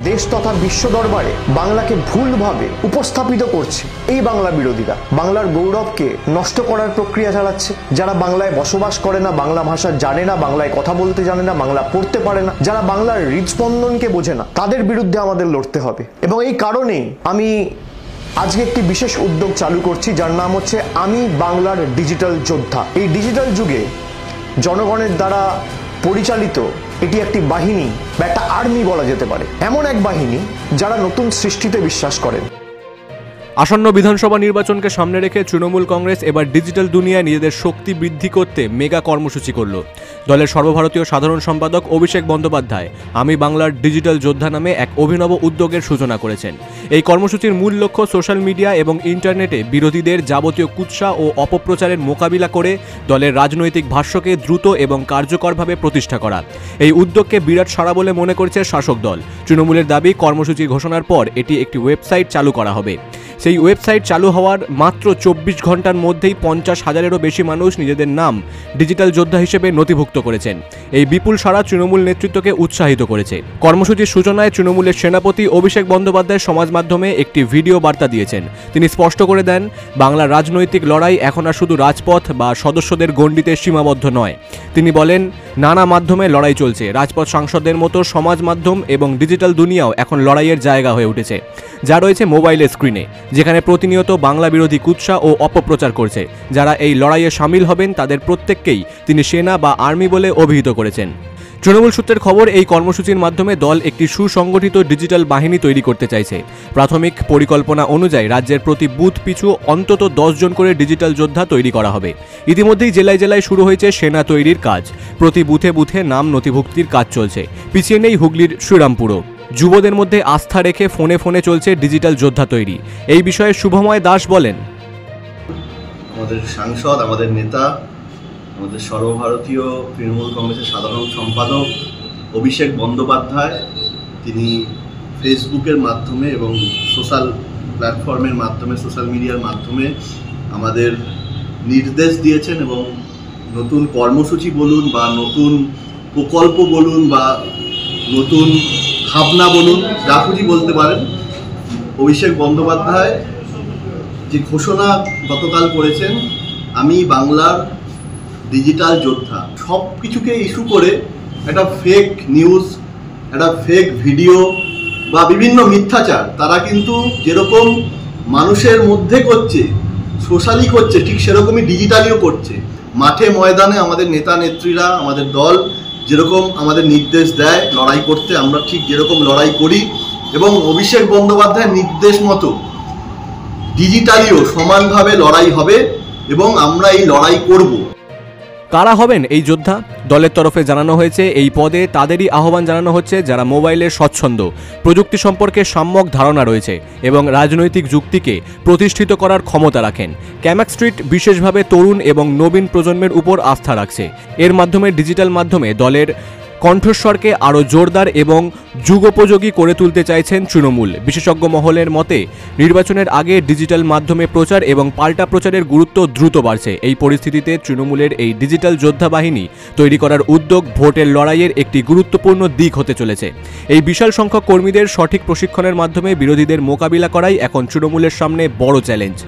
দেশ তথা বিশ্ব দরবারে বাংলাকে ভুলভাবে উপস্থাপিত করছে এই বাংলা বিরোধীরা। বাংলার গৌরবকে নষ্ট করার প্রক্রিয়া চালাচ্ছে। যারা বাংলায় বসবাস করে না, বাংলা ভাষা জানে না, বাংলায় কথা বলতে জানে না, বাংলা পড়তে পারে না, যারা বাংলার হৃদস্পন্দনকে বোঝে না, তাদের বিরুদ্ধে আমাদের লড়তে হবে। এবং এই কারণেই আমি আজকে একটি বিশেষ উদ্যোগ চালু করছি, যার নাম হচ্ছে আমি বাংলার ডিজিটাল যোদ্ধা। এই ডিজিটাল যুগে জনগণের দ্বারা পরিচালিত এটি একটি বাহিনী বা একটা আর্মি বলা যেতে পারে, এমন এক বাহিনী যারা নতুন সৃষ্টিতে বিশ্বাস করেন। আসন্ন বিধানসভা নির্বাচনকে সামনে রেখে তৃণমূল কংগ্রেস এবার ডিজিটাল দুনিয়ায় নিজেদের শক্তি বৃদ্ধি করতে মেগা কর্মসূচি করল। দলের সর্বভারতীয় সাধারণ সম্পাদক অভিষেক বন্দ্যোপাধ্যায় আমি বাংলার ডিজিটাল যোদ্ধা নামে এক অভিনব উদ্যোগের সূচনা করেছেন। এই কর্মসূচির মূল লক্ষ্য সোশ্যাল মিডিয়া এবং ইন্টারনেটে বিরোধীদের যাবতীয় কুৎসা ও অপপ্রচারের মোকাবিলা করে দলের রাজনৈতিক ভাষ্যকে দ্রুত এবং কার্যকরভাবে প্রতিষ্ঠা করা। এই উদ্যোগকে বিরাট সাড়া বলে মনে করছে শাসক দল। তৃণমূলের দাবি, কর্মসূচি ঘোষণার পর এটি একটি ওয়েবসাইট চালু করা হবে। সেই ওয়েবসাইট চালু হওয়ার মাত্র 24 ঘন্টার মধ্যেই 50,000-এরও বেশি মানুষ নিজেদের নাম ডিজিটাল যোদ্ধা হিসেবে নথিভুক্ত করেছেন। এই বিপুল সাড়া তৃণমূল নেতৃত্বকে উৎসাহিত করেছে। কর্মসূচির সূচনায় তৃণমূলের সেনাপতি অভিষেক বন্দ্যোপাধ্যায় সমাজ মাধ্যমে একটি ভিডিও বার্তা দিয়েছেন। তিনি স্পষ্ট করে দেন, বাংলার রাজনৈতিক লড়াই এখন আর শুধু রাজপথ বা সদস্যদের গণ্ডিতে সীমাবদ্ধ নয়। তিনি বলেন, নানা মাধ্যমে লড়াই চলছে। রাজপথ সাংসদদের মতো সমাজ মাধ্যম এবং ডিজিটাল দুনিয়াও এখন লড়াইয়ের জায়গা হয়ে উঠেছে, যা রয়েছে মোবাইলের স্ক্রিনে, যেখানে প্রতিনিয়ত বাংলা বিরোধী কুৎসা ও অপপ্রচার করছে। যারা এই লড়াইয়ে সামিল হবেন তাদের প্রত্যেককেই তিনি সেনা বা আর্মি বলে অভিহিত করেছেন। তৃণমূল সূত্রের খবর, এই কর্মসূচির মাধ্যমে দল একটি সুসংগঠিত ডিজিটাল বাহিনী তৈরি করতে চাইছে। প্রাথমিক পরিকল্পনা অনুযায়ী রাজ্যের প্রতি বুথ পিছু অন্তত 10 জন করে ডিজিটাল যোদ্ধা তৈরি করা হবে। ইতিমধ্যেই জেলায় জেলায় শুরু হয়েছে সেনা তৈরির কাজ। প্রতি বুথে বুথে নাম নথিভুক্তির কাজ চলছে। পিছিয়ে নেই হুগলির শ্রীরামপুরও। যুবদের মধ্যে আস্থা রেখে ফোনে ফোনে চলছে ডিজিটাল যোদ্ধা তৈরি। এই বিষয়ে শুভময় দাস বলেন, আমাদের সাংসদ, আমাদের নেতা, আমাদের সর্বভারতীয় তৃণমূল কংগ্রেসের সাধারণ সম্পাদক অভিষেক বন্দ্যোপাধ্যায়, তিনি ফেসবুকের মাধ্যমে এবং সোশ্যাল প্ল্যাটফর্মের মাধ্যমে, সোশ্যাল মিডিয়ার মাধ্যমে আমাদের নির্দেশ দিয়েছেন এবং নতুন কর্মসূচি বলুন বা নতুন প্রকল্প বলুন বা নতুন ভাবনা বলুন, যা খুশি বলতে পারেন, অভিষেক বন্দ্যোপাধ্যায় যে ঘোষণা গতকাল করেছেন, আমি বাংলার ডিজিটাল যোদ্ধা, সব কিছুকে ইস্যু করে একটা ফেক নিউজ, একটা ফেক ভিডিও বা বিভিন্ন মিথ্যাচার তারা কিন্তু যেরকম মানুষের মধ্যে করছে, সোশ্যালি করছে, ঠিক সেরকমই ডিজিটালিও করছে। মাঠে ময়দানে আমাদের নেতা নেত্রীরা, আমাদের দল যেরকম আমাদের নির্দেশ দেয় লড়াই করতে, আমরা ঠিক যেরকম লড়াই করি এবং অভিষেক বন্দ্যোপাধ্যায়ের নির্দেশ মতো ডিজিটালিও সমানভাবে লড়াই হবে এবং আমরা এই লড়াই করব। কারা হবেন এই যোদ্ধা? দলের তরফে জানানো হয়েছে, এই পদে তাদেরই আহ্বান জানানো হচ্ছে যারা মোবাইলের স্বচ্ছন্দ, প্রযুক্তি সম্পর্কে সম্যক ধারণা রয়েছে এবং রাজনৈতিক যুক্তিকে প্রতিষ্ঠিত করার ক্ষমতা রাখেন। ক্যামাক স্ট্রিট বিশেষভাবে তরুণ এবং নবীন প্রজন্মের উপর আস্থা রাখছে। এর মাধ্যমে ডিজিটাল মাধ্যমে দলের কণ্ঠস্বরকে আরও জোরদার এবং যুগোপযোগী করে তুলতে চাইছেন তৃণমূল। বিশেষজ্ঞ মহলের মতে, নির্বাচনের আগে ডিজিটাল মাধ্যমে প্রচার এবং পাল্টা প্রচারের গুরুত্ব দ্রুত বাড়ছে। এই পরিস্থিতিতে তৃণমূলের এই ডিজিটাল যোদ্ধা বাহিনী তৈরি করার উদ্যোগ ভোটের লড়াইয়ের একটি গুরুত্বপূর্ণ দিক হতে চলেছে। এই বিশাল সংখ্যক কর্মীদের সঠিক প্রশিক্ষণের মাধ্যমে বিরোধীদের মোকাবিলা করাই এখন তৃণমূলের সামনে বড় চ্যালেঞ্জ।